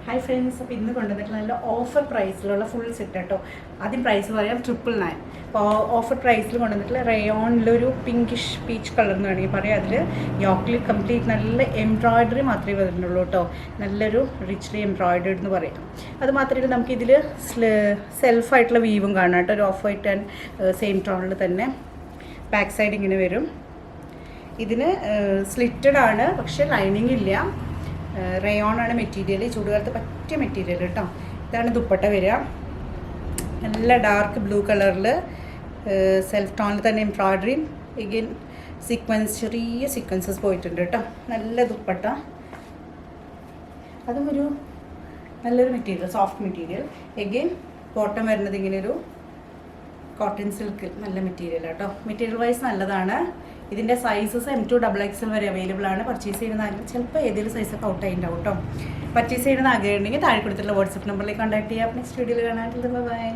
Hi friends, അപ്പോൾ ഇന്ന് കൊണ്ടുവന്നിട്ടുള്ള നല്ല ഓഫർ പ്രൈസിലുള്ള ഫുൾ സെറ്റ് കേട്ടോ. ആദ്യം പ്രൈസ് പറയാം, 999. അപ്പോൾ ഓഫർ പ്രൈസിൽ കൊണ്ടുവന്നിട്ടുള്ള റയോണിലൊരു പിങ്കിഷ് പീച്ച് കളർ എന്ന് വേണമെങ്കിൽ പറയാം. അതിൽ യോക്കിൽ കംപ്ലീറ്റ് നല്ല എംബ്രോയ്ഡറി മാത്രമേ വരുന്നുള്ളൂ കേട്ടോ. നല്ലൊരു റിച്ച്ലി എംബ്രോയ്ഡേഡ് എന്ന് പറയാം. അത് മാത്രമല്ല നമുക്കിതിൽ സെൽഫായിട്ടുള്ള വീവും കാണാം കേട്ടോ. ഒരു ഓഫ് വൈറ്റ് ആൻഡ് സെയിം ടോണിൽ തന്നെ ബാക്ക് സൈഡ് ഇങ്ങനെ വരും. ഇതിന് സ്ലിറ്റഡ് ആണ്, പക്ഷേ ലൈനിങ് ഇല്ല. റയോൺ ആണ് മെറ്റീരിയൽ, ചൂടുകാലത്ത് പറ്റിയ മെറ്റീരിയൽ കേട്ടോ. ഇതാണ് ദുപ്പട്ട വരിക. നല്ല ഡാർക്ക് ബ്ലൂ കളറിൽ സെൽഫ് ടോണിൽ തന്നെ എംബ്രോയ്ഡറിയും എഗെയിൻ ചെറിയ സീക്വൻസസ് പോയിട്ടുണ്ട് കേട്ടോ. നല്ല ദുപ്പട്ട, അതും ഒരു നല്ലൊരു material, soft material. Again bottom വരുന്നത് ഇങ്ങനെ ഒരു കോട്ടൺ സിൽക്ക്, നല്ല മെറ്റീരിയൽ കേട്ടോ. മെറ്റീരിയൽ വൈസ് നല്ലതാണ്. ഇതിൻ്റെ സൈസസ് M2XXL വരെ അവൈലബിൾ ആണ്. പർച്ചേസ് ചെയ്യുന്ന ചിലപ്പോൾ ഏതെങ്കിലും സൈസൊക്കെ ഔട്ട് ആയിട്ടുണ്ടാവും കേട്ടോ. പർച്ചേസ് ചെയ്യുന്ന ആഗ്രഹമുണ്ടെങ്കിൽ താഴെ കൊടുത്തിട്ടുള്ള വാട്സപ്പ് നമ്പറിലേക്ക് കോൺടാക്ട് ചെയ്യാം. നെക്സ്റ്റ് വീഡിയോയിൽ കാണാൻ. ബൈ.